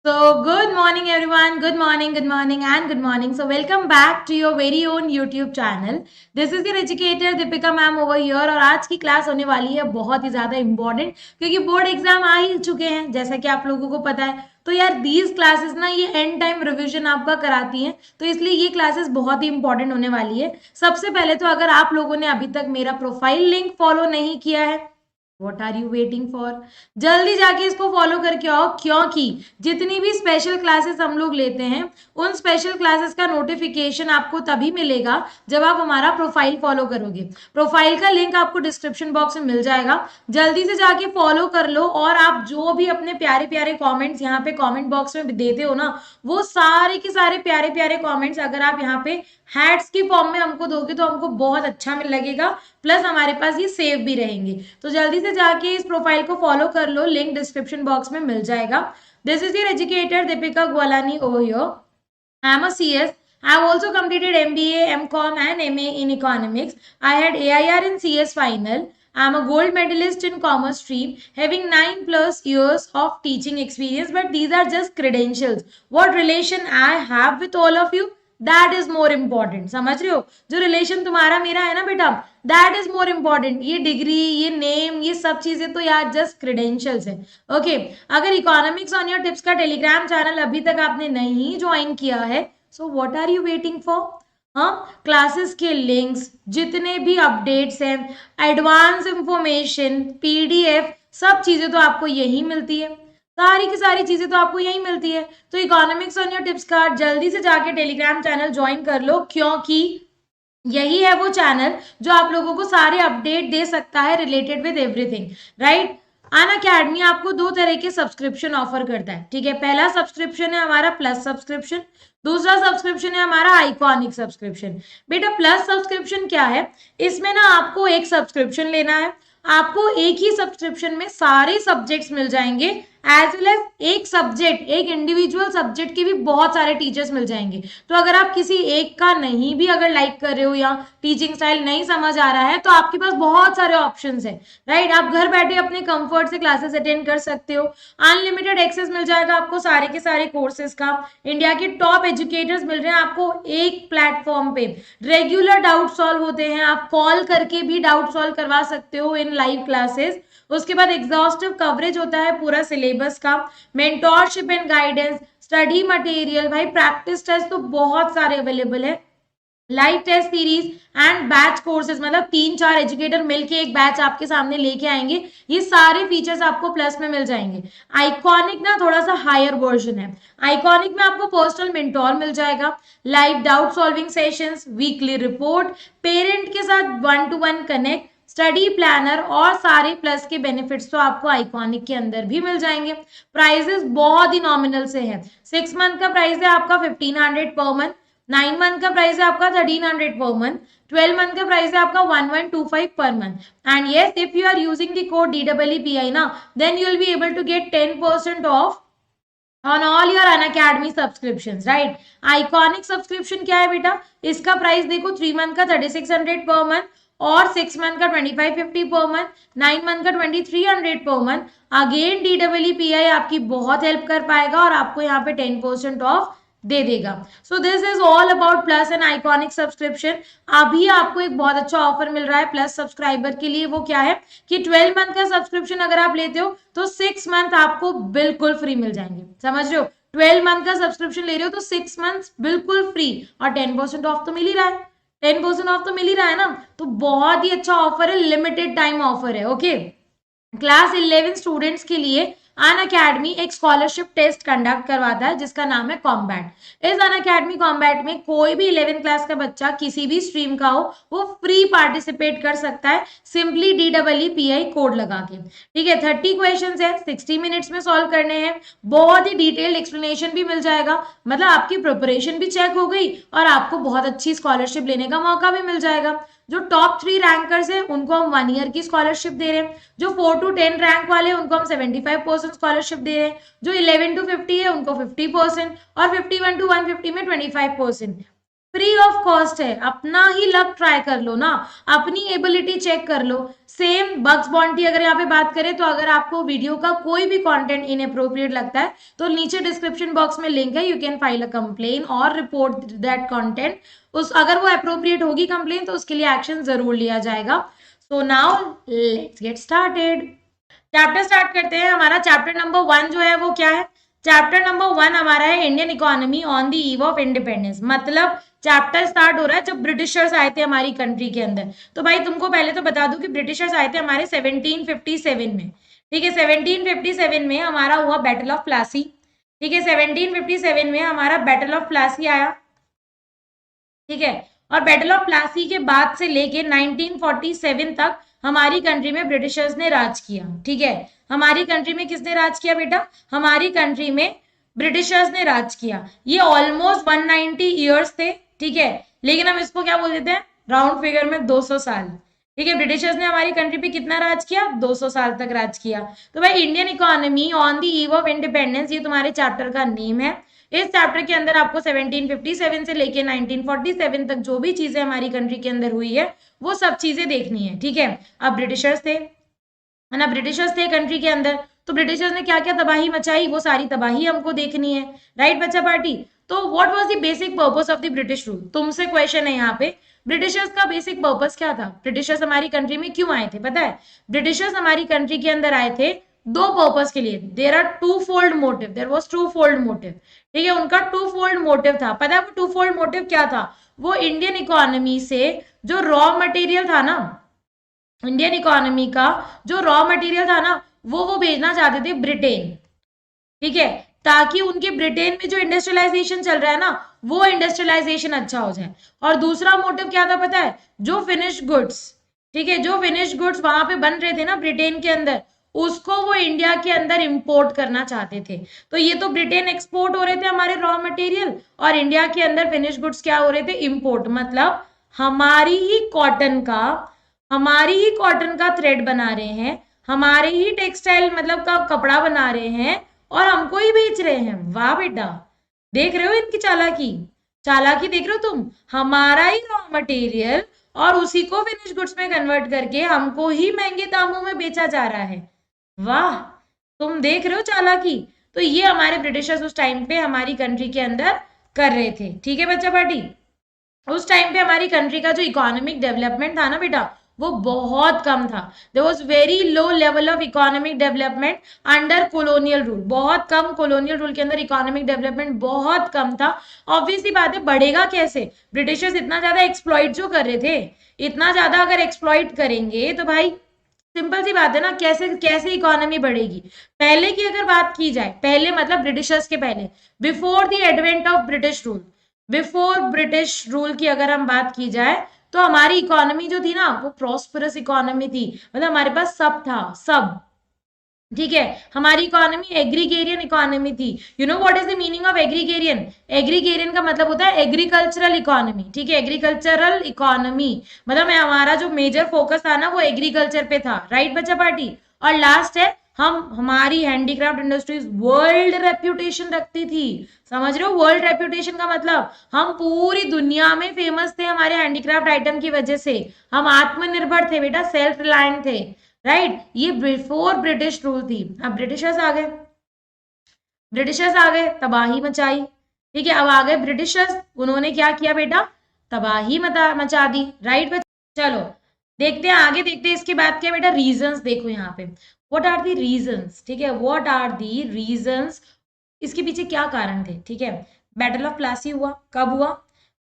Good morning, everyone. Good morning, and good morning. So, welcome back to your very own YouTube channel. This is your educator Deepika ma'am over here. और आज की class होने वाली है बहुत ही ज़्यादा important क्योंकि बोर्ड एग्जाम आ ही चुके हैं जैसा कि आप लोगों को पता है. तो यार दीज क्लासेस ना ये एंड टाइम रिवीजन आपका कराती हैं, तो इसलिए ये क्लासेस बहुत ही इंपॉर्टेंट होने वाली है. सबसे पहले तो अगर आप लोगों ने अभी तक मेरा प्रोफाइल लिंक फॉलो नहीं किया है, what are you waiting for? जल्दी जाके इसको फॉलो करके आओ, क्योंकि जितनी भी स्पेशल क्लासेस हम लोग लेते हैं उन स्पेशल क्लासेस का नोटिफिकेशन आपको तभी मिलेगा जब आप हमारा प्रोफाइल फॉलो करोगे. प्रोफाइल का लिंक आपको डिस्क्रिप्शन बॉक्स में मिल जाएगा, जल्दी से जाके फॉलो कर लो. और आप जो भी अपने प्यारे प्यारे कॉमेंट्स यहाँ पे कॉमेंट बॉक्स में देते हो ना, वो सारे के सारे प्यारे प्यारे कॉमेंट्स अगर आप यहाँ पे हैट्स की फॉर्म में हमको दोगे तो हमको बहुत अच्छा लगेगा, प्लस हमारे पास ये सेव भी रहेंगे. तो जल्दी से जाके इस प्रोफाइल को फॉलो कर लो, लिंक डिस्क्रिप्शन बॉक्स में मिल जाएगा. This is your educator Deepika Gwalani over here. I am a CS. I have also completed MBA, MCom and MA in economics. I had AIR in CS final. I am a gold medalist in commerce stream, having 9+ years of teaching experience. But these are just credentials. What relation I have with all of you? That is more important. समझ रहे हो? जो relation तुम्हारा मेरा है ना बेटा, that is more important. ये डिग्री, ये नेम, ये सब चीजें तो यार जस्ट क्रेडेंशियल्स है. ओके, अगर इकोनॉमिक्स ऑन योर टिप्स का टेलीग्राम चैनल अभी तक आपने नहीं ज्वाइन किया है, so what are you waiting for? हाँ, क्लासेस के लिंक्स, जितने भी अपडेट्स हैं, एडवांस इंफॉर्मेशन, PDF, सब चीजें तो आपको यही मिलती है. सारी की सारी चीजें तो आपको यही मिलती है. तो इकोनॉमिक्स ऑन योर टिप्स का जल्दी से जाके टेलीग्राम चैनल ज्वाइन कर लो, क्योंकि यही है वो चैनल जो आप लोगों को सारे अपडेट दे सकता है related with everything, right? Unacademy आपको 2 तरह के सब्सक्रिप्शन ऑफर करता है, ठीक है? पहला सब्सक्रिप्शन है हमारा प्लस सब्सक्रिप्शन, दूसरा सब्सक्रिप्शन है हमारा आइकॉनिक सब्सक्रिप्शन. बेटा प्लस सब्सक्रिप्शन क्या है? इसमें ना आपको एक सब्सक्रिप्शन लेना है, आपको एक ही सब्सक्रिप्शन में सारे सब्जेक्ट्स मिल जाएंगे, एज वेल एज एक सब्जेक्ट, एक इंडिविजुअल सब्जेक्ट के भी बहुत सारे टीचर्स मिल जाएंगे. तो अगर आप किसी एक का नहीं भी अगर लाइक कर रहे हो या टीचिंग स्टाइल नहीं समझ आ रहा है, तो आपके पास बहुत सारे ऑप्शंस हैं, राइट? आप घर बैठे अपने कंफर्ट से क्लासेस अटेंड कर सकते हो. अनलिमिटेड एक्सेस मिल जाएगा आपको सारे के सारे कोर्सेज का. इंडिया के टॉप एजुकेटर्स मिल रहे हैं आपको एक प्लेटफॉर्म पे. रेगुलर डाउट सॉल्व होते हैं, आप कॉल करके भी डाउट सॉल्व करवा सकते हो इन लाइव क्लासेस. उसके बाद एग्जॉस्टिव कवरेज होता है पूरा सिलेबस का, mentorship and guidance, study material, भाई प्रैक्टिस टेस्ट तो बहुत सारे अवेलेबल है, live test series and batch courses, मतलब 3-4 एजुकेटर मिलके एक बैच आपके सामने लेके आएंगे. ये सारे फीचर्स आपको प्लस में मिल जाएंगे. आइकॉनिक ना थोड़ा सा हायर वर्जन है. आइकॉनिक में आपको पर्सनल मेंटोर मिल जाएगा, live doubt solving sessions, weekly report, parent के साथ 1-to-1 कनेक्ट, स्टडी प्लानर और सारे प्लस के बेनिफिट्स तो आपको आइकॉनिक के अंदर भी मिल जाएंगे. प्राइजेस बहुत ही नॉमिनल से है. 6 मंथ का प्राइस है आपका 1500 पर मंथ, 9 मंथ का प्राइस है आपका 1300 पर मंथ, 12 मंथ का प्राइस है आपका 1125 पर month. And yes, if you are using the code DEEPI ना, then you will be able to get 10% off on all your Unacademy subscriptions, right? Iconic subscription क्या है बेटा? इसका प्राइस देखो, 3 मंथ का 3600 पर मंथ और 6 मंथ का 2550 per month, 9 month का 2300 पर मंथ. अगेन DEEPI आपकी बहुत हेल्प कर पाएगा और आपको यहाँ पे 10% ऑफ दे देगा. So this is all about plus and iconic subscription. अभी आपको एक बहुत अच्छा ऑफर मिल रहा है प्लस सब्सक्राइबर के लिए. वो क्या है कि 12 मंथ का सब्सक्रिप्शन अगर आप लेते हो तो 6 मंथ आपको बिल्कुल फ्री मिल जाएंगे. समझ रहे हो? 12 मंथ का सब्सक्रिप्शन ले रहे हो तो 6 मंथ बिल्कुल फ्री और 10% ऑफ तो मिल ही रहा है. 10% ऑफ तो मिल ही रहा है ना, तो बहुत ही अच्छा ऑफर है, लिमिटेड टाइम ऑफर है. ओके, क्लास 11 स्टूडेंट्स के लिए अनअकैडमी एक स्कॉलरशिप टेस्ट कंडक्ट करवाता है जिसका नाम है कॉम्बैट. इस अनअकैडमी कॉम्बैट में कोई भी 11th क्लास का बच्चा किसी भी स्ट्रीम का हो वो फ्री पार्टिसिपेट कर सकता है, सिंपली DEEPI कोड लगा के. ठीक है, 30 क्वेश्चंस है, 60 मिनट्स में सॉल्व करने हैं. बहुत ही डिटेल्ड एक्सप्लेनेशन भी मिल जाएगा, मतलब आपकी प्रिपरेशन भी चेक हो गई और आपको बहुत अच्छी स्कॉलरशिप लेने का मौका भी मिल जाएगा. जो टॉप 3 रैंकर्स हैं उनको हम 1 ईयर की स्कॉलरशिप दे रहे हैं. जो 4 to 10 रैंक वाले हैं उनको हम 75% स्कॉलरशिप दे रहे हैं. जो 11 to 50 है उनको 50% और 51 to 150 में 25%. फ्री ऑफ कॉस्ट है, अपना ही लक ट्राई कर लो ना, अपनी एबिलिटी चेक कर लो। सेम बग्स बॉन्टी अगर यहाँ पे बात करें तो अगर आपको वीडियो का कोई भी कंटेंट इनअप्रोप्रिएट लगता है तो नीचे डिस्क्रिप्शन बॉक्स में लिंक है, you can file a complain और रिपोर्ट दैट कंटेंट। उस अगर वो अप्रोप्रिएट होगी कंप्लेन तो उसके लिए एक्शन जरूर लिया जाएगा। So now let's get started. Chapter start करते हैं। हमारा चैप्टर नंबर 1 जो है वो क्या है? चैप्टर नंबर 1 हमारा है Indian economy on the eve of independence. मतलब चैप्टर स्टार्ट हो रहा है जब ब्रिटिशर्स आए थे हमारी कंट्री के अंदर। तो भाई तुमको पहले तो बता दूं कि ब्रिटिशर्स आए थे हमारे 1757 में। ठीक है, 1757 में हमारा हुआ बैटल ऑफ प्लासी। ठीक है, 1757 में हमारा बैटल ऑफ प्लासी आया। ठीक है, और बैटल ऑफ प्लासी के बाद से लेके 1947 तक हमारी कंट्री में ब्रिटिशर्स ने राज किया। ठीक है, हमारी कंट्री में किसने राज किया बेटा? हमारी कंट्री में ब्रिटिशर्स ने राज किया। ये ऑलमोस्ट 190 ईयर्स थे। ठीक है, लेकिन हम इसको क्या बोल देते हैं? राउंड फिगर में 200 साल। ठीक है, ब्रिटिशर्स ने हमारी कंट्री पे कितना राज किया? 200 साल तक राज किया। तो भाई Indian economy on the eve of independence, ये तुम्हारे चैप्टर का नेम है। इस चैप्टर के अंदर आपको 1757 से लेके 1947 तक जो भी चीजें हमारी कंट्री के अंदर हुई है वो सब चीजें देखनी है। ठीक है, अब ब्रिटिशर्स थे, है ना, ब्रिटिशर्स थे कंट्री के अंदर, तो ब्रिटिशर्स ने क्या क्या तबाही मचाई वो सारी तबाही हमको देखनी है। राइट बच्चा पार्टी? तो what was the basic purpose of the British rule? तुमसे क्वेश्चन है यहाँ पे, ब्रिटिशर्स का बेसिक पर्पस क्या था? ब्रिटिशर्स हमारी कंट्री में क्यों आए थे पता है? ब्रिटिशर्स हमारी कंट्री के अंदर आए थे दो पर्पस के लिए। There are two fold motive, there was two fold motive. ठीक है, उनका टू फोल्ड मोटिव था। पता है वो टू फोल्ड मोटिव क्या था? वो इंडियन इकोनॉमी से जो रॉ मटेरियल था ना, इंडियन इकोनॉमी का जो रॉ मटेरियल था ना, वो भेजना चाहते थे ब्रिटेन। ठीक है, ताकि उनके ब्रिटेन में जो इंडस्ट्रियलाइजेशन चल रहा है ना, वो इंडस्ट्रियलाइजेशन अच्छा हो जाए। और दूसरा मोटिव क्या था पता है? जो फिनिश गुड्स, ठीक है, जो फिनिश गुड्स वहां पे बन रहे थे ना ब्रिटेन के अंदर, उसको वो इंडिया के अंदर इंपोर्ट करना चाहते थे। तो ये तो ब्रिटेन एक्सपोर्ट हो रहे थे हमारे रॉ मटेरियल, और इंडिया के अंदर फिनिश गुड्स क्या हो रहे थे? इंपोर्ट। मतलब हमारी ही कॉटन का थ्रेड बना रहे हैं, हमारे ही टेक्सटाइल मतलब का कपड़ा बना रहे हैं और हमको ही बेच रहे हैं। वाह बेटा, देख रहे हो इनकी चालाकी? चालाकी देख रहे हो तुम? हमारा ही रॉ मटेरियल और उसी को फिनिश गुड्स में कन्वर्ट करके हमको ही महंगे दामों में बेचा जा रहा है। वाह, तुम देख रहे हो चालाकी? तो ये हमारे ब्रिटिशर्स उस टाइम पे हमारी कंट्री के अंदर कर रहे थे। ठीक है बच्चा पार्टी? उस टाइम पे हमारी कंट्री का जो इकोनॉमिक डेवलपमेंट था ना बेटा, वो बहुत कम था। There was very low level of economic development under colonial rule. बहुत कम, कॉलोनियल रूल के अंदर इकोनॉमिक डेवलपमेंट बहुत कम था। ऑब्वियसली बात है, बढ़ेगा कैसे? ब्रिटिशर्स इतना ज्यादा एक्सप्लॉइट जो कर रहे थे, इतना ज्यादा अगर एक्सप्लॉइट करेंगे तो भाई सिंपल सी बात है ना, कैसे कैसे इकोनॉमी बढ़ेगी? पहले की अगर बात की जाए, पहले मतलब ब्रिटिशर्स के पहले, before the advent of British rule, before British rule की अगर हम बात की जाए तो हमारी इकोनॉमी जो थी ना, वो प्रॉस्परस इकोनॉमी थी। मतलब हमारे पास सब था, सब। ठीक है, हमारी इकोनॉमी एग्रीगेरियन इकोनॉमी थी। You know what is the meaning of agrarian? Agrarian का मतलब होता है एग्रीकल्चरल इकोनॉमी। ठीक है, एग्रीकल्चरल इकोनॉमी मतलब हमारा जो मेजर फोकस था ना वो एग्रीकल्चर पे था। राइट बच्चा पार्टी? और लास्ट है, हमारी हैंडीक्राफ्ट इंडस्ट्रीज वर्ल्ड रेप्यूटेशन रखती थी। समझ रहे हो वर्ल्ड रेप्यूटेशन का मतलब? हम पूरी दुनिया में फेमस थे हमारे हैंडीक्राफ्ट आइटम की वजह से। हम आत्मनिर्भर थे बेटा, सेल्फ रिलायंट थे। राइट, ये बिफोर ब्रिटिश रूल थी। अब ब्रिटिशर्स आ गए, ब्रिटिशर्स आ गए, तबाही मचाई। ठीक है, अब आ गए ब्रिटिशर्स, उन्होंने क्या किया बेटा? तबाही मचा दी। राइट, चलो देखते हैं आगे, देखते हैं इसके बाद क्या बेटा? रीजंस देखो यहाँ पे, व्हाट आर दी रीजंस। ठीक है, व्हाट आर दी रीजंस, इसके पीछे क्या कारण थे? ठीक है, बैटल ऑफ प्लासी हुआ, कब हुआ?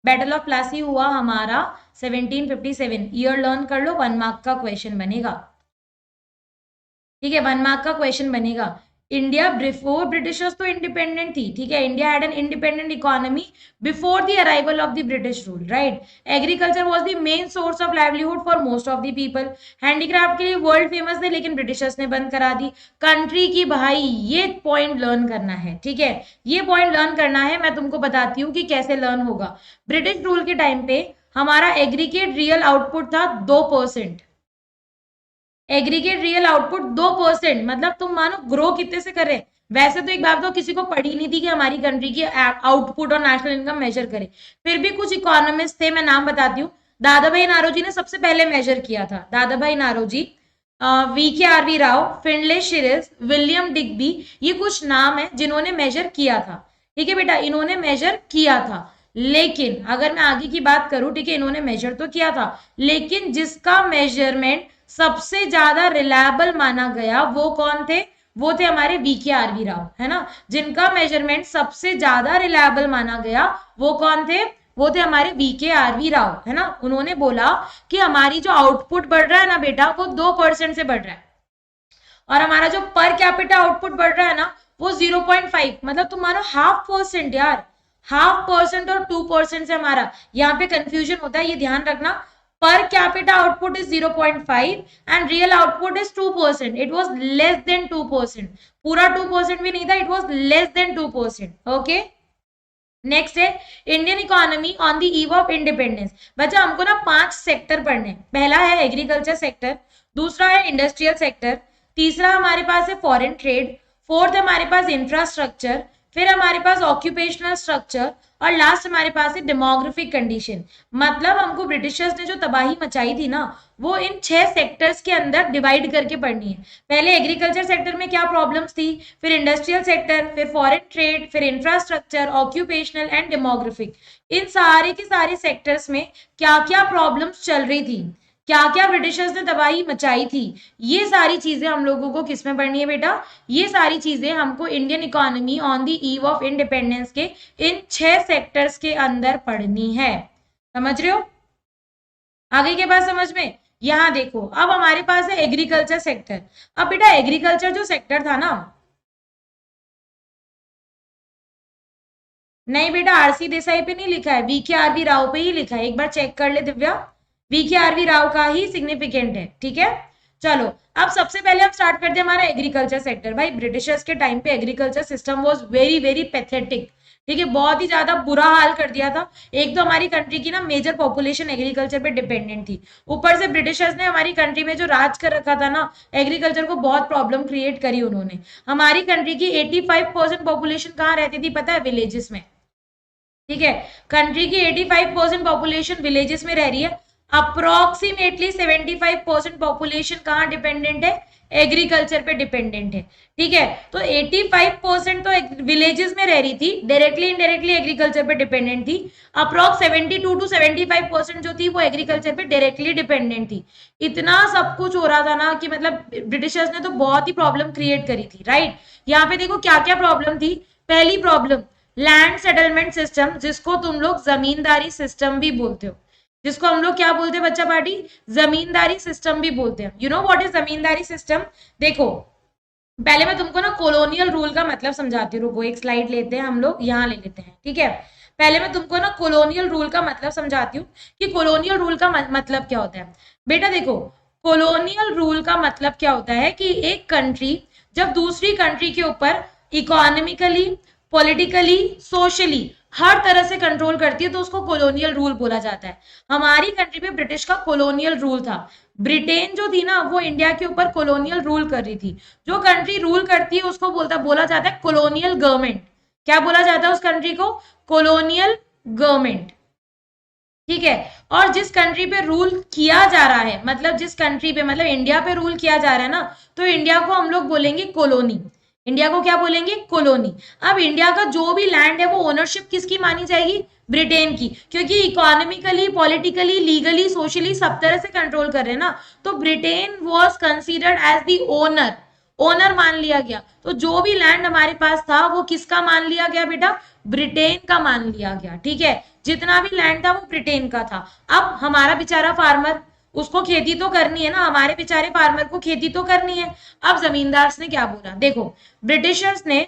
बैटल ऑफ प्लासी हुआ हमारा 1757। ईयर लर्न कर लो, 1 मार्क का क्वेश्चन बनेगा। ठीक है, 1 मार्क का क्वेश्चन बनेगा। इंडिया बिफोर ब्रिटिशर्स तो इंडिपेंडेंट थी। ठीक है, India had an independent economy before the arrival of the British rule. Right, agriculture was the main source of livelihood for most of the people. Handicraft के लिए world famous थे, लेकिन Britishers ने बंद करा दी कंट्री की। भाई ये पॉइंट लर्न करना है। ठीक है, ये पॉइंट लर्न करना है। मैं तुमको बताती हूँ कि कैसे लर्न होगा। ब्रिटिश रूल के टाइम पे हमारा एग्रीगेट रियल आउटपुट था 2%। एग्रीगेट रियल आउटपुट 2%, मतलब तुम मानो ग्रो कितने से कर रहे हैं? वैसे तो एक बात तो किसी को पड़ी नहीं थी कि हमारी कंट्री की आउटपुट और नेशनल इनकम मेजर करे, फिर भी कुछ इकोनॉमिस्ट थे, मैं नाम बताती हूँ। दादा भाई नारोजी ने सबसे पहले मेजर किया था, Dada Bhai Naoroji, VKRV Rao, Findlay Shirras, William Digby, ये कुछ नाम है जिन्होंने मेजर किया था। ठीक है बेटा, इन्होंने मेजर किया था। लेकिन अगर मैं आगे की बात करूं, ठीक है, इन्होंने मेजर तो किया था, लेकिन जिसका मेजरमेंट सबसे ज्यादा रिलायबल माना गया वो कौन थे? वो थे हमारे VKRV राव, है ना। जिनका मेजरमेंट सबसे ज्यादा रिलायबल माना गया वो कौन थे? वो थे हमारे VKRV राव, है ना। उन्होंने बोला कि हमारी जो आउटपुट बढ़ रहा है ना बेटा, वो 2% से बढ़ रहा है, और हमारा जो पर कैपिटा आउटपुट बढ़ रहा है ना, वो 0.5, मतलब तुम मानो 0.5% यार, 0.5% और 2% से हमारा यहाँ पे कंफ्यूजन होता है, ये ध्यान रखना। Per capita output is 0.5 and real output is 2%, it was less than 2%, पूरा 2% भी नहीं था, it was less than 2%। Okay, next है Indian economy on the eve of independence. बच्चा हमको ना 5 सेक्टर पढ़ने। पहला है एग्रीकल्चर सेक्टर, दूसरा है इंडस्ट्रियल सेक्टर, तीसरा हमारे पास है फॉरेन ट्रेड, फोर्थ हमारे पास इंफ्रास्ट्रक्चर, फिर हमारे पास ऑक्यूपेशनल स्ट्रक्चर, और लास्ट हमारे पास है डेमोग्राफिक कंडीशन। मतलब हमको ब्रिटिशर्स ने जो तबाही मचाई थी ना, वो इन 6 सेक्टर्स के अंदर डिवाइड करके पढ़नी है। पहले एग्रीकल्चर सेक्टर में क्या प्रॉब्लम्स थी, फिर इंडस्ट्रियल सेक्टर, फिर फॉरेन ट्रेड, फिर इंफ्रास्ट्रक्चर, ऑक्यूपेशनल एंड डेमोग्राफिक। इन सारे के सारे सेक्टर्स में क्या क्या प्रॉब्लम्स चल रही थी, क्या क्या ब्रिटिशर्स ने तबाही मचाई थी, ये सारी चीजें हम लोगों को किस में पढ़नी है बेटा? ये सारी चीजें हमको Indian economy on the eve of independence के इन 6 सेक्टर्स के अंदर पढ़नी है। समझ रहे हो? आगे के बाद समझ में? यहां देखो, अब हमारे पास है एग्रीकल्चर सेक्टर। अब बेटा एग्रीकल्चर जो सेक्टर था ना, नहीं बेटा आरसी देसाई पे नहीं लिखा है, VKRV राव पे ही लिखा है, एक बार चेक कर ले दिव्या, VKRV राव का ही सिग्निफिकेंट है। ठीक है, चलो अब सबसे पहले हम स्टार्ट करते हैं हमारा एग्रीकल्चर सेक्टर। भाई ब्रिटिशर्स के टाइम पे agriculture system was very very pathetic. ठीक है, बहुत ही ज्यादा बुरा हाल कर दिया था। एक तो हमारी कंट्री की ना मेजर पॉपुलेशन एग्रीकल्चर पे डिपेंडेंट थी, ऊपर से ब्रिटिशर्स ने हमारी कंट्री में जो राज कर रखा था ना, एग्रीकल्चर को बहुत प्रॉब्लम क्रिएट करी उन्होंने। हमारी कंट्री की 85% पॉपुलेशन कहाँ रहती थी पता है? विलेजेस में। ठीक है, कंट्री की 85% पॉपुलेशन विलेजेस में रह रही है। अप्रोक्सीमेटली 75% पॉपुलेशन कहाँ डिपेंडेंट है? एग्रीकल्चर पे डिपेंडेंट है। ठीक है, तो 85% तो विलेजेस में रह रही थी, डायरेक्टली इनडायरेक्टली एग्रीकल्चर पे डिपेंडेंट थी। अप्रोक्स 72 to 75% जो थी वो एग्रीकल्चर पे डायरेक्टली डिपेंडेंट थी। इतना सब कुछ हो रहा था ना कि मतलब ब्रिटिशर्स ने तो बहुत ही प्रॉब्लम क्रिएट करी थी। राइट, यहाँ पे देखो क्या क्या प्रॉब्लम थी। पहली प्रॉब्लम लैंड सेटलमेंट सिस्टम, जिसको तुम लोग जमींदारी सिस्टम भी बोलते हो, जिसको हम लोग क्या बोलते हैं बच्चा पार्टी? जमींदारी सिस्टम भी बोलते हैं। You know what is zamindari system? देखो पहले मैं तुमको ना कॉलोनियल रूल का मतलब समझाती हूँ, रुको एक स्लाइड लेते हैं हम लोग, यहाँ ले लेते हैं। ठीक है, पहले मैं तुमको ना कॉलोनियल रूल का मतलब समझाती हूँ कि कॉलोनियल रूल का मतलब क्या होता है। बेटा देखो, कॉलोनियल रूल का मतलब क्या होता है कि एक कंट्री जब दूसरी कंट्री के ऊपर इकोनॉमिकली, पॉलिटिकली, सोशली हर तरह से कंट्रोल करती है तो उसको कॉलोनियल रूल बोला जाता है। हमारी कंट्री पे ब्रिटिश का कॉलोनियल रूल था। ब्रिटेन जो थी ना वो इंडिया के ऊपर कॉलोनियल रूल कर रही थी। जो कंट्री रूल करती है उसको बोला जाता है कॉलोनियल गवर्नमेंट। क्या बोला जाता है उस कंट्री को? Colonial government. ठीक है, और जिस कंट्री पे रूल किया जा रहा है, मतलब जिस कंट्री पे, मतलब इंडिया पे रूल किया जा रहा है ना, तो इंडिया को हम लोग बोलेंगे कॉलोनी। इंडिया को क्या बोलेंगे? कॉलोनी। अब इंडिया का जो भी लैंड है वो ओनरशिप किसकी मानी जाएगी? ब्रिटेन की, क्योंकि इकोनॉमिकली, पॉलिटिकली, लीगली, सोशली सब तरह से कंट्रोल कर रहे हैं ना, तो Britain was considered as the owner, owner मान लिया गया। तो जो भी लैंड हमारे पास था वो किसका मान लिया गया बेटा? ब्रिटेन का मान लिया गया। ठीक है, जितना भी लैंड था वो ब्रिटेन का था। अब हमारा बेचारा फार्मर, उसको खेती तो करनी है ना, हमारे बेचारे फार्मर को खेती तो करनी है। अब जमींदार ने क्या बोला? देखो ब्रिटिशर्स ने,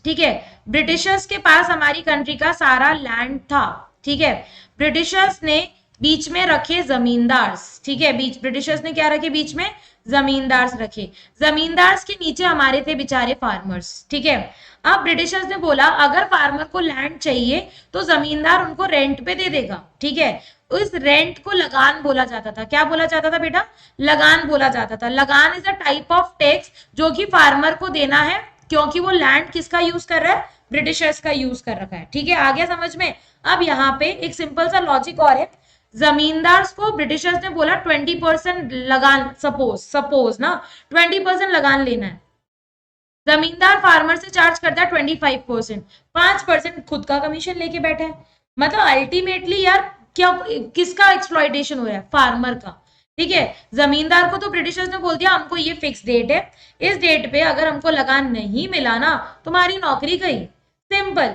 ठीक है, ब्रिटिशर्स के पास हमारी कंट्री का सारा लैंड था। ठीक है, ब्रिटिशर्स ने बीच में रखे जमींदार। ठीक है, ब्रिटिशर्स ने क्या रखे? बीच में जमींदार रखे। जमींदार के नीचे हमारे थे बेचारे फार्मर्स। ठीक है, अब ब्रिटिशर्स ने बोला अगर फार्मर को लैंड चाहिए तो जमींदार उनको रेंट पे दे देगा। ठीक है, उस रेंट को लगान बोला जाता था। क्या बोला जाता था बेटा? लगान बोला जाता था। लगान is a type of tax जो कि फार्मर को देना है क्योंकि वो लैंड किसका यूज कर रहा है, ब्रिटिशर्स का यूज कर रखा है। ठीक है, आ गया समझ में। अब यहाँ पे एक सिंपल सा लॉजिक और है, जमींदार को ब्रिटिशर्स ने बोला 20% लगान, सपोज ना 20% लगान लेना है, जमींदार फार्मर से चार्ज करता है 25%, 5% खुद का कमीशन लेके बैठा है। मतलब अल्टीमेटली यार क्या, किसका एक्सप्लॉइटेशन हो रहा है, फार्मर का। ठीक है, जमींदार को तो ब्रिटिशर्स ने बोल दिया हमको ये फिक्स डेट है, इस डेट पे अगर हमको लगान नहीं मिला ना तुम्हारी नौकरी गई। सिंपल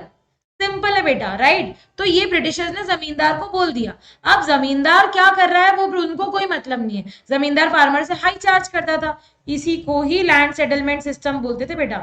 सिंपल है बेटा, राइट। तो ये ब्रिटिशर्स ने जमींदार को बोल दिया। अब जमींदार क्या कर रहा है, वो उनको कोई मतलब नहीं है, जमींदार फार्मर से हाई चार्ज करता था। इसी को ही लैंड सेटलमेंट सिस्टम बोलते थे बेटा।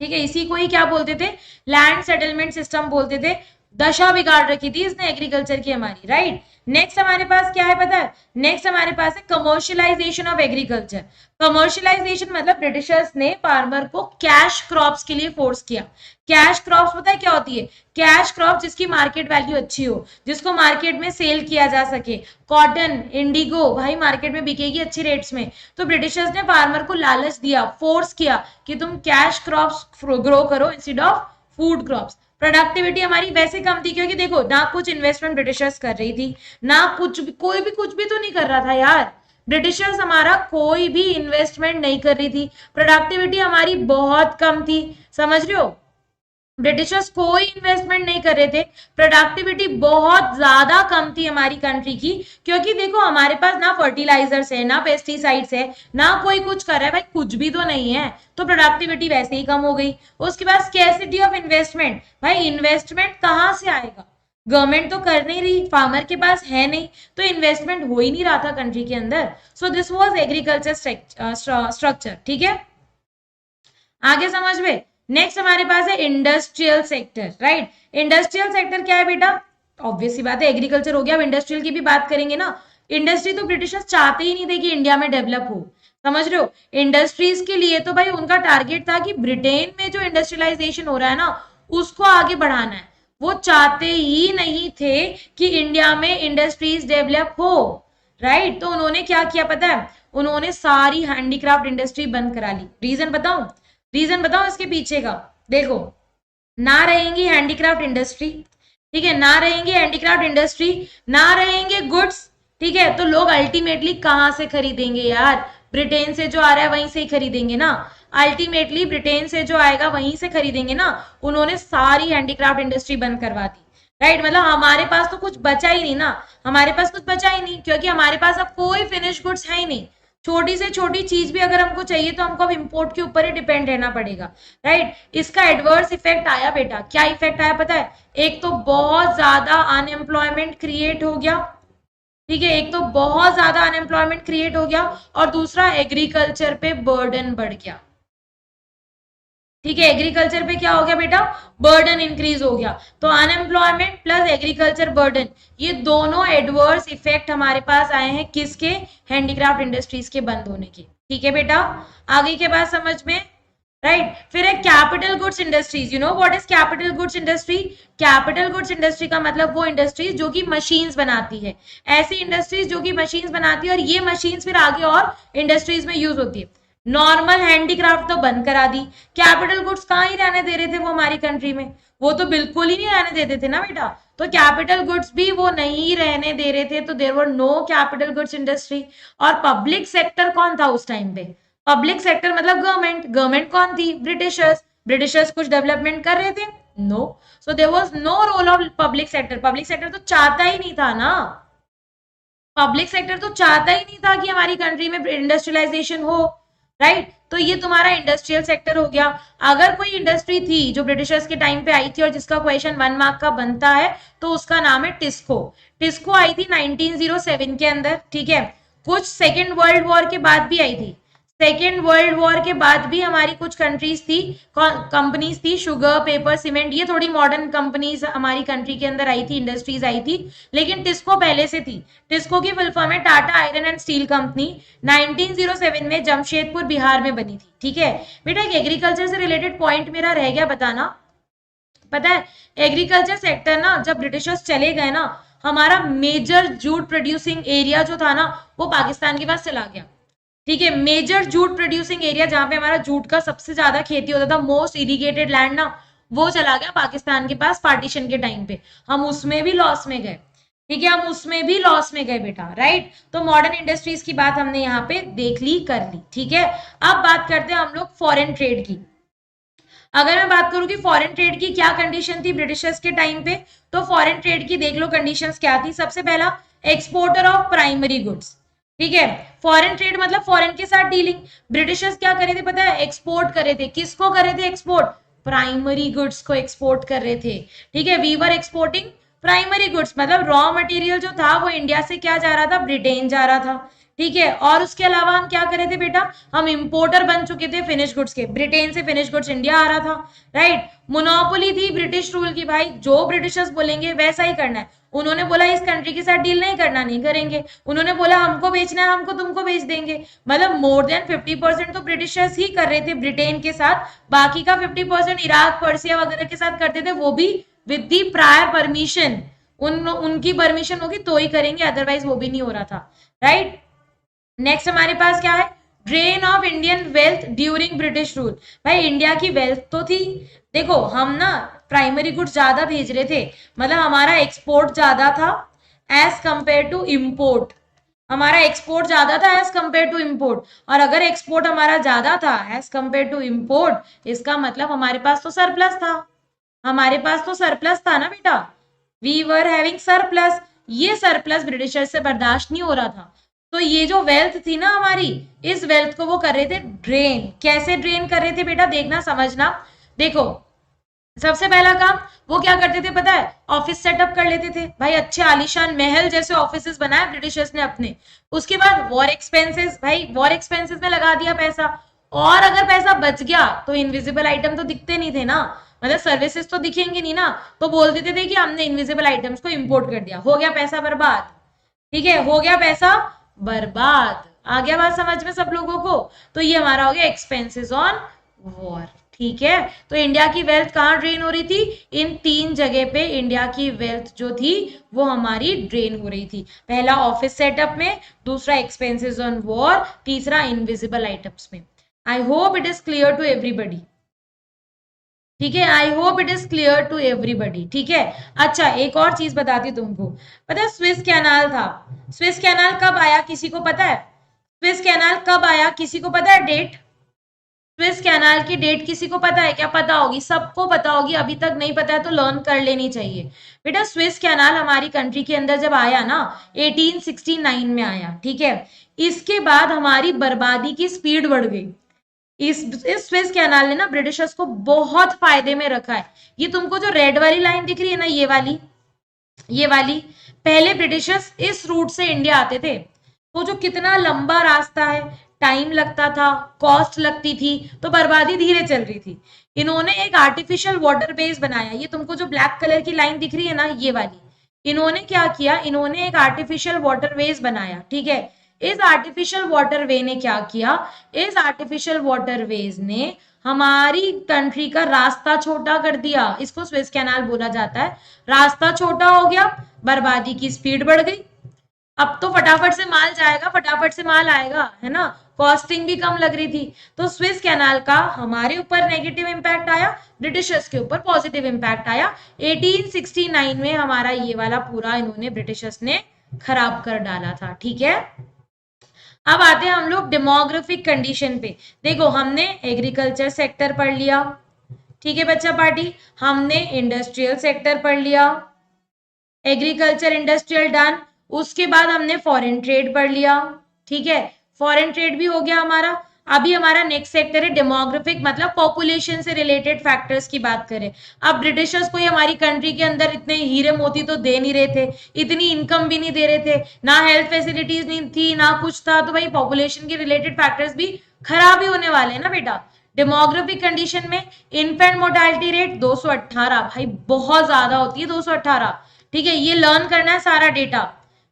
ठीक है, इसी को ही क्या बोलते थे, लैंड सेटलमेंट सिस्टम बोलते थे। दशा बिगाड़ रखी थी इसने एग्रीकल्चर की हमारी, राइट। नेक्स्ट हमारे पास क्या है पता है, नेक्स्ट हमारे पास है कमर्शियलाइजेशन ऑफ एग्रीकल्चर। कमर्शियलाइजेशन मतलब ब्रिटिशर्स ने फार्मर को कैश क्रॉप्स के लिए फोर्स किया। कैश क्रॉप्स पता है क्या होती है, कैश क्रॉप जिसकी मार्केट वैल्यू अच्छी हो, जिसको मार्केट में सेल किया जा सके। कॉटन, इंडिगो भाई मार्केट में बिकेगी अच्छी रेट्स में। तो ब्रिटिशर्स ने फार्मर को लालच दिया, फोर्स किया कि तुम कैश क्रॉप्स ग्रो करो instead of food crops. Productivity हमारी वैसे कम थी क्योंकि देखो ना कुछ इन्वेस्टमेंट ब्रिटिशर्स कर रही थी, ना कुछ कोई भी कुछ भी तो नहीं कर रहा था यार। ब्रिटिशर्स हमारा कोई भी इन्वेस्टमेंट नहीं कर रही थी, प्रोडक्टिविटी हमारी बहुत कम थी, समझ रहे हो। ब्रिटिशर्स कोई इन्वेस्टमेंट नहीं कर रहे थे, प्रोडक्टिविटी बहुत ज्यादा कम थी हमारी कंट्री की, क्योंकि देखो हमारे पास ना फर्टिलाइजर्स है, ना पेस्टिसाइड्स है, ना कोई कुछ कर रहा है, भाई कुछ भी तो नहीं है, तो प्रोडक्टिविटी वैसे ही कम हो गई। उसके बाद स्कैर्सिटी ऑफ इन्वेस्टमेंट, भाई इन्वेस्टमेंट कहाँ से आएगा, गवर्नमेंट तो कर नहीं रही, फार्मर के पास है नहीं, तो इन्वेस्टमेंट हो ही नहीं रहा था कंट्री के अंदर। So this was agriculture structure. ठीक है, आगे समझ में। नेक्स्ट हमारे पास है industrial sector, right. Industrial sector क्या है बेटा, ऑब्वियस सी बात है एग्रीकल्चर हो गया, अब इंडस्ट्रियल की भी बात करेंगे ना। इंडस्ट्री तो ब्रिटिशर्स चाहते ही नहीं थे कि इंडिया में डेवलप हो, समझ रहे हो। इंडस्ट्रीज के लिए तो भाई उनका टारगेट था कि ब्रिटेन में जो इंडस्ट्रियलाइजेशन हो रहा है ना उसको आगे बढ़ाना है। वो चाहते ही नहीं थे कि इंडिया में इंडस्ट्रीज डेवलप हो, राइट। तो उन्होंने क्या किया पता है, उन्होंने सारी हैंडीक्राफ्ट इंडस्ट्री बंद करा ली। रीजन बताऊं, रीजन बताओ इसके पीछे का। देखो ना रहेंगी हैंडीक्राफ्ट इंडस्ट्री, ठीक है, ना रहेंगी हैंडीक्राफ्ट इंडस्ट्री, ना रहेंगे गुड्स, ठीक है, तो लोग अल्टीमेटली कहां से खरीदेंगे यार, ब्रिटेन से जो आ रहा है वहीं से ही खरीदेंगे ना, अल्टीमेटली ब्रिटेन से जो आएगा वहीं से खरीदेंगे ना। उन्होंने सारी हैंडीक्राफ्ट इंडस्ट्री बंद करवा दी, राइट। मतलब हमारे पास तो कुछ बचा ही नहीं ना, हमारे पास कुछ बचा ही नहीं, क्योंकि हमारे पास अब कोई फिनिश गुड्स है ही नहीं। छोटी से छोटी चीज भी अगर हमको चाहिए तो हमको अब इंपोर्ट के ऊपर ही डिपेंड रहना पड़ेगा, राइट। इसका एडवर्स इफेक्ट आया बेटा, क्या इफेक्ट आया पता है, एक तो बहुत ज्यादा अनएम्प्लॉयमेंट क्रिएट हो गया, ठीक है, एक तो बहुत ज्यादा अनएम्प्लॉयमेंट क्रिएट हो गया, और दूसरा एग्रीकल्चर पे बर्डन बढ़ गया। ठीक है, एग्रीकल्चर पे क्या हो गया बेटा, बर्डन इंक्रीज हो गया। तो अनएम्प्लॉयमेंट प्लस एग्रीकल्चर बर्डन, ये दोनों एडवर्स इफेक्ट हमारे पास आए हैं किसके, हैंडीक्राफ्ट इंडस्ट्रीज के बंद होने के। ठीक है बेटा, आगे के बाद समझ में, राइट। फिर है capital goods industries. You know what is capital goods industry, capital goods industry का मतलब वो इंडस्ट्रीज जो कि मशीन्स बनाती है, ऐसी इंडस्ट्रीज जो कि मशीन्स बनाती है, और ये मशीन्स फिर आगे और इंडस्ट्रीज में यूज होती है। नॉर्मल हैंडीक्राफ्ट तो बंद करा दी, कैपिटल गुड्स कहाँ ही रहने दे रहे थे वो हमारी कंट्री में, वो तो बिल्कुल ही नहीं रहने देते थे ना बेटा। तो कैपिटल गुड्स भी वो नहीं रहने दे रहे थे, तो there were no capital goods industry. और पब्लिक सेक्टर कौन था उस टाइम पे, पब्लिक सेक्टर मतलब गवर्नमेंट, गवर्नमेंट कौन थी, ब्रिटिशर्स। ब्रिटिशर्स कुछ डेवलपमेंट कर रहे थे, no, so there was no role of public sector. Public sector तो चाहता ही नहीं था ना, पब्लिक सेक्टर तो चाहता ही नहीं था कि हमारी कंट्री में इंडस्ट्रियलाइजेशन हो, राइट। तो ये तुम्हारा इंडस्ट्रियल सेक्टर हो गया। अगर कोई इंडस्ट्री थी जो ब्रिटिशर्स के टाइम पे आई थी और जिसका क्वेश्चन 1 मार्क का बनता है, तो उसका नाम है टिस्को। टिस्को आई थी 1907 के अंदर, ठीक है। कुछ सेकेंड वर्ल्ड वॉर के बाद भी आई थी, सेकेंड वर्ल्ड वॉर के बाद भी हमारी कुछ कंट्रीज थी, कंपनीज थी, शुगर, पेपर, सीमेंट, ये थोड़ी मॉडर्न कंपनीज हमारी कंट्री के अंदर आई थी, इंडस्ट्रीज आई थी। लेकिन टिस्को पहले से थी। टिस्को की फुल फॉर्म है Tata iron and steel company, 1907 में जमशेदपुर बिहार में बनी थी। ठीक है बेटा, एक एग्रीकल्चर से रिलेटेड पॉइंट मेरा रह गया बताना, पता है एग्रीकल्चर सेक्टर ना जब ब्रिटिशर्स चले गए ना, हमारा मेजर जूट प्रोड्यूसिंग एरिया जो था ना वो पाकिस्तान के पास चला गया। ठीक है, मेजर जूट प्रोड्यूसिंग एरिया जहां पे हमारा जूट का सबसे ज्यादा खेती होता था, मोस्ट इरिगेटेड लैंड ना, वो चला गया पाकिस्तान के पास पार्टीशन के टाइम पे। हम उसमें भी लॉस में गए। ठीक है, हम उसमें भी लॉस में गए बेटा, राइट। तो मॉडर्न इंडस्ट्रीज की बात हमने यहाँ पे देख ली, कर ली। ठीक है, अब बात करते हैं हम लोग फॉरेन ट्रेड की। अगर मैं बात करूं कि फॉरेन ट्रेड की क्या कंडीशन थी ब्रिटिशर्स के टाइम पे, तो फॉरेन ट्रेड की देख लो कंडीशंस क्या थी। सबसे पहला, एक्सपोर्टर ऑफ प्राइमरी गुड्स। ठीक है, फॉरेन ट्रेड मतलब फॉरेन के साथ डीलिंग। ब्रिटिशर्स क्या कर रहे थे पता है, एक्सपोर्ट कर रहे थे। किसको कर रहे थे एक्सपोर्ट? प्राइमरी गुड्स को एक्सपोर्ट कर रहे थे। ठीक है, we were exporting primary goods, मतलब रॉ मटेरियल जो था वो इंडिया से क्या जा रहा था, ब्रिटेन जा रहा था। ठीक है, और उसके अलावा हम क्या कर रहे थे बेटा, हम इंपोर्टर बन चुके थे फिनिश गुड्स के। ब्रिटेन से फिनिश गुड्स इंडिया आ रहा था, राइट। मोनोपोली थी ब्रिटिश रूल की, भाई जो ब्रिटिशर्स बोलेंगे वैसा ही करना है। उन्होंने बोला इस कंट्री के साथ डील नहीं करना, नहीं करेंगे। उन्होंने बोला हमको बेचना है, हमको तुमको बेच देंगे। मतलब मोर देन 50% तो ब्रिटिशर्स ही कर रहे थे ब्रिटेन के साथ। बाकी का 50% इराक, पर्सिया वगैरह के साथ करते थे, वो भी विद दी प्रायर परमिशन। उनकी परमिशन होगी तो ही करेंगे, अदरवाइज वो भी नहीं हो रहा था, राइट। नेक्स्ट हमारे पास क्या है, drain of Indian wealth during British rule. भाई इंडिया की वेल्थ तो थी, देखो हम ना प्राइमरी गुड्स ज्यादा भेज रहे थे, मतलब हमारा एक्सपोर्ट ज्यादा था एज कंपेयर टू इंपोर्ट। हमारा एक्सपोर्ट ज्यादा था एज कंपेयर टू इंपोर्ट, और अगर एक्सपोर्ट हमारा ज्यादा था एज कंपेयर टू इंपोर्ट, इसका मतलब हमारे पास तो सरप्लस था। हमारे पास तो सरप्लस था ना बेटा, वी वर हैविंग सरप्लस। ये सरप्लस ब्रिटिशर से बर्दाश्त नहीं हो रहा था। तो ये जो वेल्थ थी ना हमारी, इस वेल्थ को वो कर रहे थे ड्रेन। कैसे ड्रेन कर रहे थे बेटा, देखना समझना। देखो सबसे पहला काम वो क्या करते थे पता है, ऑफिस सेटअप कर लेते थे। भाई अच्छे आलीशान महल जैसे ऑफिसेस बनाए ब्रिटिशर्स ने अपने। उसके बाद वॉर एक्सपेंसेस, भाई वॉर एक्सपेंसेस में लगा दिया पैसा। और अगर पैसा बच गया तो इनविजिबल आइटम तो दिखते नहीं थे ना, मतलब सर्विसेज तो दिखेंगे नहीं ना, तो बोल देते थे कि हमने इनविजिबल आइटम्स को इंपोर्ट कर दिया, हो गया पैसा बर्बाद। ठीक है, हो गया पैसा बर्बाद। आ गया बात समझ में सब लोगों को? तो ये हमारा हो गया एक्सपेंसेस ऑन वॉर। ठीक है, तो इंडिया की वेल्थ कहाँ ड्रेन हो रही थी, इन तीन जगह पे इंडिया की वेल्थ जो थी वो हमारी ड्रेन हो रही थी। पहला ऑफिस सेटअप में, दूसरा एक्सपेंसेस ऑन वॉर, तीसरा इनविजिबल आइटम्स में। I hope it is clear to everybody. ठीक है, I hope it is clear to everybody. ठीक है, अच्छा एक और चीज बताती हूँ तुमको। पता है स्विस कैनाल था, स्विस कैनाल कब आया किसी को पता है? स्विस कैनाल कब आया किसी को पता है डेट? स्विस कैनाल की डेट किसी को पता है क्या? पता होगी, सबको पता होगी, अभी तक नहीं पता है तो लर्न कर लेनी चाहिए। बेटा स्विस कैनाल हमारी कंट्री के अंदर जब आया ना 1869 में आया। ठीक है, इसके बाद हमारी बर्बादी की स्पीड बढ़ गई। इस स्विस कैनाल ने ना ब्रिटिशर्स को बहुत फायदे में रखा है। ये तुमको जो रेड वाली लाइन दिख रही है ना, ये वाली, पहले ब्रिटिशर्स इस रूट से इंडिया आते थे, तो जो कितना लंबा रास्ता है, टाइम लगता था, कॉस्ट लगती थी, तो बर्बादी धीरे चल रही थी। इन्होंने एक आर्टिफिशियल वाटर बेस बनाया। ये तुमको जो ब्लैक कलर की लाइन दिख रही है ना, ये वाली, इन्होंने क्या किया, इन्होंने एक आर्टिफिशियल वाटर बेस बनाया। ठीक है, इस आर्टिफिशियल वाटरवे ने क्या किया, इस आर्टिफिशियल वाटरवेज ने हमारी कंट्री का रास्ता छोटा कर दिया। इसको स्विस कैनाल बोला जाता है। रास्ता छोटा हो गया, बर्बादी की स्पीड बढ़ गई। अब तो फटाफट से माल जाएगा, फटाफट से माल आएगा, है ना, कॉस्टिंग भी कम लग रही थी। तो स्विस कैनाल का हमारे ऊपर नेगेटिव इंपैक्ट आया, ब्रिटिशर्स के ऊपर पॉजिटिव इंपैक्ट आया। 1869 में हमारा ये वाला पूरा इन्होंने ब्रिटिशर्स ने खराब कर डाला था। ठीक है, अब आते हैं हम लोग डेमोग्राफिक कंडीशन पे। देखो हमने एग्रीकल्चर सेक्टर पढ़ लिया, ठीक है बच्चा पार्टी, हमने इंडस्ट्रियल सेक्टर पढ़ लिया, एग्रीकल्चर इंडस्ट्रियल डन। उसके बाद हमने फॉरेन ट्रेड पढ़ लिया। ठीक है, फॉरेन ट्रेड भी हो गया हमारा। अभी हमारा नेक्स्ट सेक्टर है डेमोग्राफिक, मतलब पॉपुलेशन से रिलेटेड फैक्टर्स की बात करें। अब ब्रिटिशर्स कोई हमारी कंट्री के अंदर इतने हीरे मोती तो दे नहीं रहे थे, इतनी इनकम भी नहीं दे रहे थे, ना हेल्थ फैसिलिटीज नहीं थी, ना कुछ था, तो भाई पॉपुलेशन के रिलेटेड फैक्टर्स भी खराब ही होने वाले हैं ना बेटा। डेमोग्राफिक कंडीशन में इन्फेंट मोर्टालिटी रेट 218, भाई बहुत ज्यादा होती है 218। ठीक है, ये लर्न करना है सारा डेटा।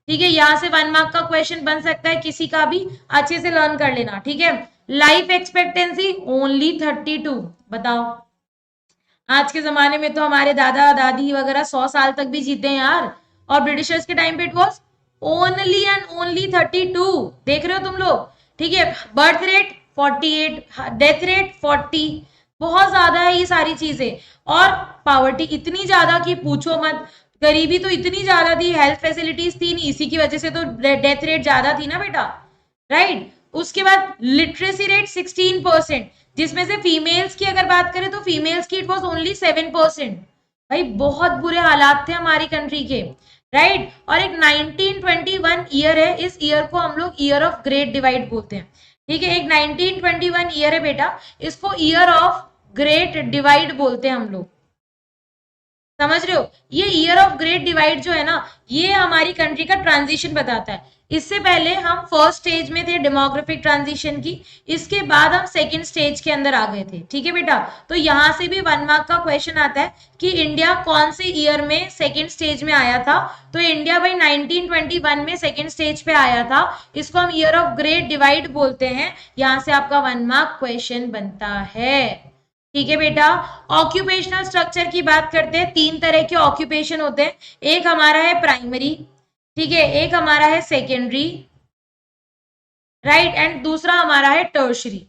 ठीक है, यहां से 1 मार्क का क्वेश्चन बन सकता है किसी का भी, अच्छे से लर्न कर लेना। ठीक है, लाइफ एक्सपेक्टेंसी ओनली 32। बताओ, आज के जमाने में तो हमारे दादा दादी वगैरह 100 साल तक भी जीते हैं यार, और ब्रिटिशर्स के टाइम पे it was only and only 32। देख रहे हो तुम लोग? ठीक है, बर्थ रेट 48, डेथ रेट 40, बहुत ज्यादा है ये सारी चीजें। और पावर्टी इतनी ज्यादा कि पूछो मत, गरीबी तो इतनी ज्यादा थी, हेल्थ फैसिलिटीज थी नहीं, इसी की वजह से तो डेथ रेट ज्यादा थी ना बेटा, राइट। उसके बाद लिटरेसी रेट 16%, जिसमें से फीमेल्स की अगर बात करें तो फीमेल्स की इट वॉज ओनली 7%। भाई बहुत बुरे हालात थे हमारी कंट्री के, राइट। और एक 1921 ईयर है, इस ईयर को हम लोग ईयर ऑफ ग्रेट डिवाइड बोलते हैं, ठीक है। एक 1921 ईयर है बेटा, इसको ईयर ऑफ ग्रेट डिवाइड बोलते हैं हम लोग, समझ रहे हो। ये ईयर ऑफ ग्रेट डिवाइड जो है ना, ये हमारी कंट्री का ट्रांजिशन बताता है। इससे पहले हम फर्स्ट स्टेज में थे डेमोग्राफिक ट्रांजिशन की, इसके बाद हम सेकंड स्टेज के अंदर आ गए थे, ठीक है बेटा। तो यहां से भी 1 मार्क का क्वेश्चन आता है कि इंडिया कौन से ईयर में सेकंड स्टेज में आया था। तो इंडिया भाई 1921 में सेकंड स्टेज पे आया था, इसको हम ईयर ऑफ ग्रेट डिवाइड बोलते हैं। यहां से आपका 1 मार्क क्वेश्चन बनता है, ठीक है बेटा। ऑक्यूपेशनल स्ट्रक्चर की बात करते हैं, 3 तरह के ऑक्यूपेशन होते हैं। एक हमारा है प्राइमरी, ठीक है, एक हमारा है सेकेंडरी, राइट, एंड दूसरा हमारा है टर्शरी।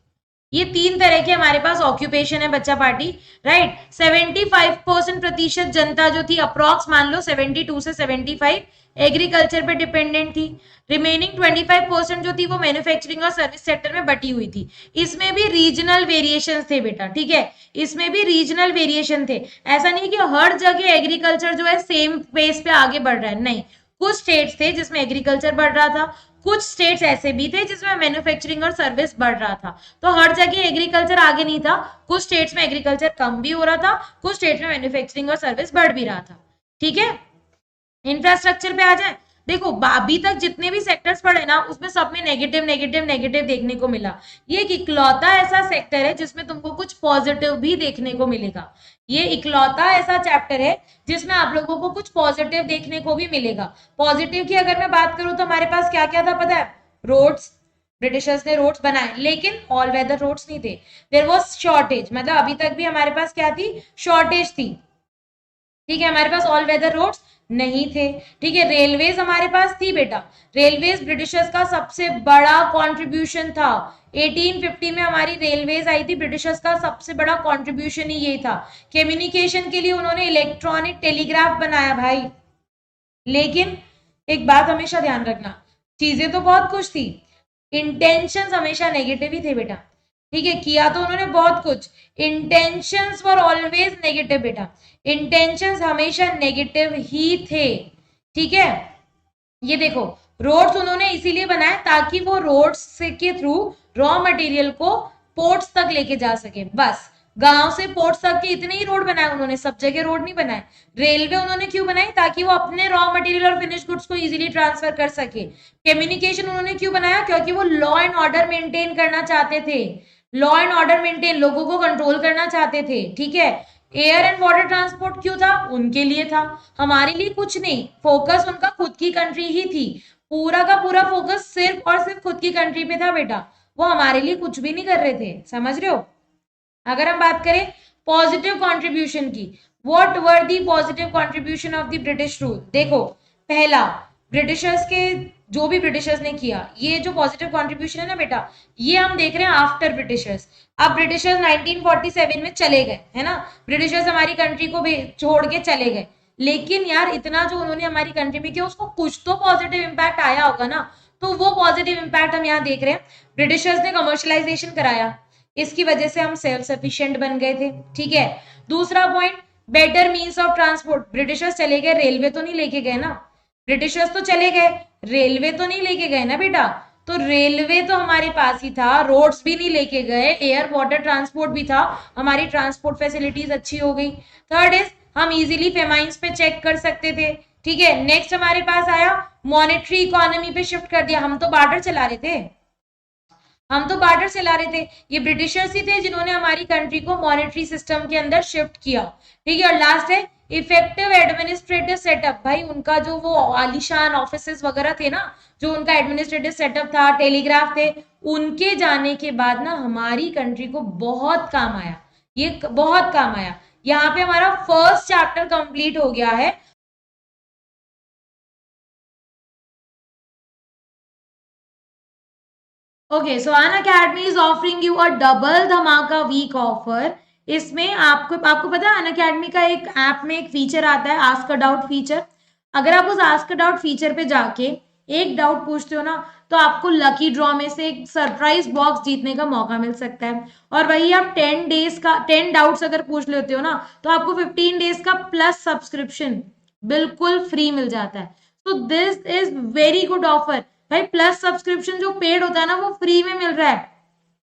ये 3 तरह के हमारे पास ऑक्यूपेशन है बच्चा पार्टी, राइट। 75% प्रतिशत जनता जो थी, अप्रोक्स मान लो 72 से 75 एग्रीकल्चर पे डिपेंडेंट थी। रिमेनिंग 25% जो थी वो मैन्युफैक्चरिंग और सर्विस सेक्टर में बटी हुई थी। इसमें भी रीजनल वेरिएशन थे बेटा, ठीक है, इसमें भी रीजनल वेरिएशन थे। ऐसा नहीं कि हर जगह एग्रीकल्चर जो है सेम पेस पे आगे बढ़ रहा है, नहीं। कुछ स्टेट्स थे जिसमें एग्रीकल्चर बढ़ रहा था, कुछ स्टेट्स ऐसे भी थे जिसमें मैन्युफैक्चरिंग और सर्विस बढ़ रहा था। तो हर जगह एग्रीकल्चर आगे नहीं था, कुछ स्टेट्स में एग्रीकल्चर कम भी हो रहा था, कुछ स्टेट्स में मैन्युफैक्चरिंग और सर्विस बढ़ भी रहा था, ठीक है। इंफ्रास्ट्रक्चर पे आ जाए, देखो अभी तक जितने भी सेक्टर्स पढ़े ना, उसमें सब में नेगेटिव नेगेटिव नेगेटिव देखने को मिला। ये एक इकलौता ऐसा सेक्टर है जिसमें तुमको कुछ पॉजिटिव भी देखने को मिलेगा। ये इकलौता ऐसा चैप्टर है जिसमें आप लोगों को कुछ पॉजिटिव देखने को भी मिलेगा। पॉजिटिव की अगर मैं बात करूं तो हमारे पास क्या क्या था पता है? रोड्स, ब्रिटिशर्स ने रोड्स बनाए, लेकिन ऑल वेदर रोड्स नहीं थे। देयर वाज शॉर्टेज, मतलब अभी तक भी हमारे पास क्या थी? शॉर्टेज थी, ठीक है। हमारे पास ऑल वेदर रोड्स नहीं थे, ठीक है। रेलवेज हमारे पास थी बेटा, रेलवेज ब्रिटिशर्स का सबसे बड़ा कंट्रीब्यूशन था। 1850 में हमारी रेलवेज आई थी, ब्रिटिशर्स का सबसे बड़ा कंट्रीब्यूशन ही ये था। कम्युनिकेशन के लिए उन्होंने इलेक्ट्रॉनिक टेलीग्राफ बनाया भाई, लेकिन एक बात हमेशा ध्यान रखना, चीजें तो बहुत कुछ थी, इंटेंशंस हमेशा नेगेटिव ही थे बेटा, ठीक है। किया तो उन्होंने बहुत कुछ, इंटेंशंस वर ऑलवेज नेगेटिव बेटा, इंटेंशंस हमेशा नेगेटिव ही थे, ठीक है। ये देखो, रोड्स उन्होंने इसीलिए बनाए ताकि वो रोड्स के थ्रू रॉ मटेरियल को पोर्ट्स तक लेके जा सके, बस। गांव से पोर्ट्स तक के इतने ही रोड बनाए उन्होंने, सब जगह रोड नहीं बनाए। रेलवे उन्होंने क्यों बनाई? ताकि वो अपने रॉ मटेरियल और फिनिश गुड्स को इजीली ट्रांसफर कर सके। कम्युनिकेशन उन्होंने क्यों बनाया? क्योंकि वो लॉ एंड ऑर्डर मेंटेन करना चाहते थे, लॉ एंड ऑर्डर मेंटेन, लोगों को कंट्रोल करना चाहते थे, ठीक है। एयर एंड वाटर ट्रांसपोर्ट क्यों था? उनके लिए था, हमारे लिए कुछ नहीं। फोकस उनका खुद की कंट्री ही थी, पूरा का पूरा फोकस सिर्फ और सिर्फ खुद की कंट्री पे था बेटा, वो हमारे लिए कुछ भी नहीं कर रहे थे, समझ रहे हो। अगर हम बात करें पॉजिटिव कंट्रीब्यूशन की, what were the positive contribution of the British rule? देखो, पहला, ब्रिटिशर्स के जो भी ब्रिटिशर्स ने किया, ये जो पॉजिटिव कंट्रीब्यूशन है ना बेटा, ये हम देख रहे हैं आफ्टर ब्रिटिशर्स। अब ब्रिटिशर्स 1947 में चले गए, है ना, ब्रिटिशर्स हमारी कंट्री को छोड़ के चले गए, लेकिन यार इतना जो उन्होंने हमारी कंट्री में किया, उसको कुछ तो पॉजिटिव इंपैक्ट आया होगा ना। तो वो पॉजिटिव इंपैक्ट हम यहाँ देख रहे हैं। ब्रिटिशर्स ने कमर्शलाइजेशन कराया, इसकी वजह से हम सेल्फ सफिशिएंट बन गए थे, ठीक है। दूसरा point, better means of transport. Britishers चले गए, रेलवे तो नहीं लेके गए ना, ब्रिटिशर्स तो चले गए, रेलवे तो नहीं लेके गए ना बेटा। तो रेलवे तो हमारे पास ही था, रोड्स भी नहीं लेके गए, एयर वाटर ट्रांसपोर्ट भी था, हमारी ट्रांसपोर्ट फैसिलिटीज अच्छी हो गई। थर्ड इज, हम इजीली फेमाइंस पे चेक कर सकते थे, ठीक है। नेक्स्ट हमारे पास आया, मॉनेटरी इकोनॉमी पे शिफ्ट कर दिया, हम तो बार्टर चला रहे थे, हम तो बार्टर चला रहे थे, ये ब्रिटिशर्स ही थे जिन्होंने हमारी कंट्री को मॉनेटरी सिस्टम के अंदर शिफ्ट किया, ठीक है। और लास्ट है इफेक्टिव एडमिनिस्ट्रेटिव सेटअप। भाई उनका जो वो आलीशान ऑफिसेस वगैरह थे ना, जो उनका एडमिनिस्ट्रेटिव सेटअप था, टेलीग्राफ थे, उनके जाने के बाद ना हमारी कंट्री को बहुत काम आया, ये बहुत काम आया। यहाँ पे हमारा फर्स्ट चैप्टर कंप्लीट हो गया है। Okay, so Unacademy is offering you a double धमाका वीक ऑफर। इसमें आपको पता है अनअकैडमी का एक ऐप में एक फीचर आता है, आस्क अ डाउट फीचर। अगर आप उस आस्क अ डाउट फीचर पे जाके एक डाउट पूछते हो ना, तो आपको लकी ड्रॉ में से एक सरप्राइज बॉक्स जीतने का मौका मिल सकता है। और वही आप 10 डाउट्स अगर पूछ लेते हो ना, तो आपको 15 डेज का प्लस सब्सक्रिप्शन बिल्कुल फ्री मिल जाता है। तो this is very good offer भाई। प्लस सब्सक्रिप्शन जो पेड होता है ना, वो फ्री में मिल रहा है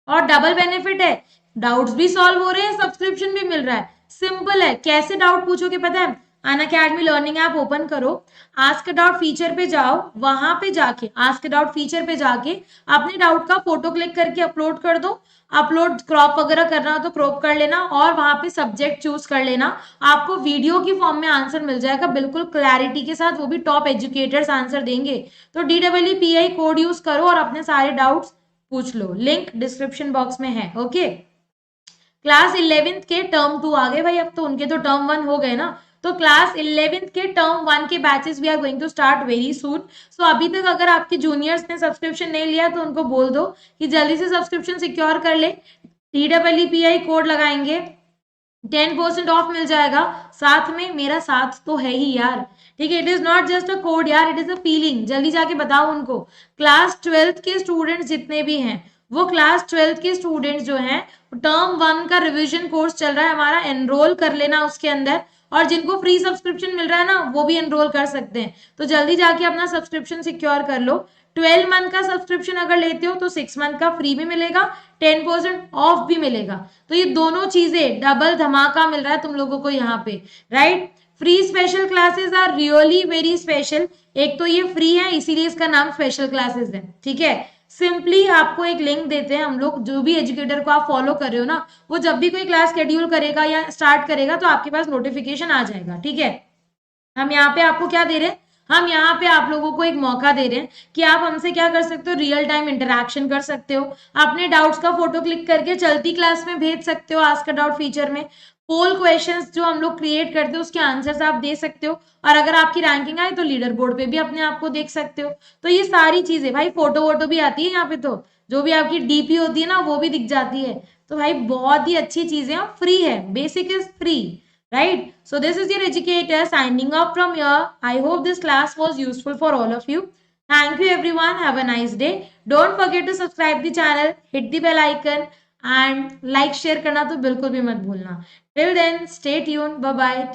और डबल बेनिफिट है, डाउट्स भी सॉल्व हो रहे हैं, सब्सक्रिप्शन भी मिल रहा है। सिंपल है। कैसे डाउट पूछोगे पता है? अनअकैडमी लर्निंग ऐप ओपन करो, आस्क डाउट फीचर पे जाओ, वहां पे जाके आस्क डाउट फीचर पे जाके अपने डाउट का फोटो क्लिक करके अपलोड कर दो। अपलोड क्रॉप वगैरह करना हो तो क्रॉप कर लेना और वहां पे सब्जेक्ट चूज कर लेना। आपको वीडियो की फॉर्म में आंसर मिल जाएगा बिल्कुल क्लैरिटी के साथ, वो भी टॉप एजुकेटर्स आंसर देंगे। तो DEEPI कोड यूज करो और अपने सारे डाउट्स पूछ लो। लिंक डिस्क्रिप्शन बॉक्स में है। ओके, क्लास 11th के टर्म 2 आ गए भाई, अब तो उनके तो टर्म 1 हो गए ना। तो क्लास 11th के टर्म 1 के batches we are going to start very soon. So अभी तक अगर आपके जूनियर्स ने सब्सक्रिप्शन नहीं लिया तो उनको बोल दो कि जल्दी से सब्सक्रिप्शन सिक्योर कर ले। DEEPI कोड लगाएंगे, 10% ऑफ मिल जाएगा। साथ में मेरा साथ तो है ही यार, ठीक है। It is not just a code यार, इट इज अ फीलिंग। जल्दी जाके बताओ उनको। क्लास 12th के स्टूडेंट्स जितने भी हैं, वो क्लास 12th के स्टूडेंट्स जो हैं, टर्म 1 का रिवीजन कोर्स चल रहा है हमारा, एनरोल कर लेना उसके अंदर। और जिनको फ्री सब्सक्रिप्शन मिल रहा है ना, वो भी एनरोल कर सकते हैं। तो जल्दी जाके अपना सब्सक्रिप्शन सिक्योर कर लो। 12 मंथ का सब्सक्रिप्शन अगर लेते हो तो 6 मंथ का फ्री भी मिलेगा, 10% ऑफ भी मिलेगा। तो ये दोनों चीजें डबल धमाका मिल रहा है तुम लोगों को यहाँ पे, right. Free special classes are really very special. एक तो ये फ्री है इसीलिए इसका नाम स्पेशल क्लासेस है, ठीक है। सिंपली आपको एक लिंक देते हैं हम लोग, जो भी एजुकेटर को आप फॉलो कर रहे हो ना, वो जब भी कोई क्लास शेड्यूल करेगा या स्टार्ट करेगा तो आपके पास नोटिफिकेशन आ जाएगा, ठीक है। हम यहाँ पे आपको क्या दे रहे हैं? हम यहाँ पे आप लोगों को एक मौका दे रहे हैं कि आप हमसे क्या कर सकते हो, रियल टाइम इंटरैक्शन कर सकते हो। अपने डाउट्स का फोटो क्लिक करके चलती क्लास में भेज सकते हो आस्क अ डाउट फीचर में। पोल क्वेश्चंस जो हम लोग क्रिएट करते हो उसके आंसर्स आप दे सकते हो। और अगर आपकी रैंकिंग आए तो लीडर बोर्ड पे भी अपने आप को देख सकते हो। तो ये सारी चीजें भाई, फोटो वोटो भी आती है यहाँ पे, तो जो भी आपकी डीपी होती है ना वो भी दिख जाती है। तो भाई बहुत ही अच्छी चीजें हैं, फ्री है, basic is free, right? So this is your educator signing off from here. I hope this class was useful for all of you. Thank you everyone. Have a nice day. Don't forget to subscribe the channel, hit the bell icon and like share करना तो बिल्कुल भी मत भूलना. Till then, stay tuned. Bye bye.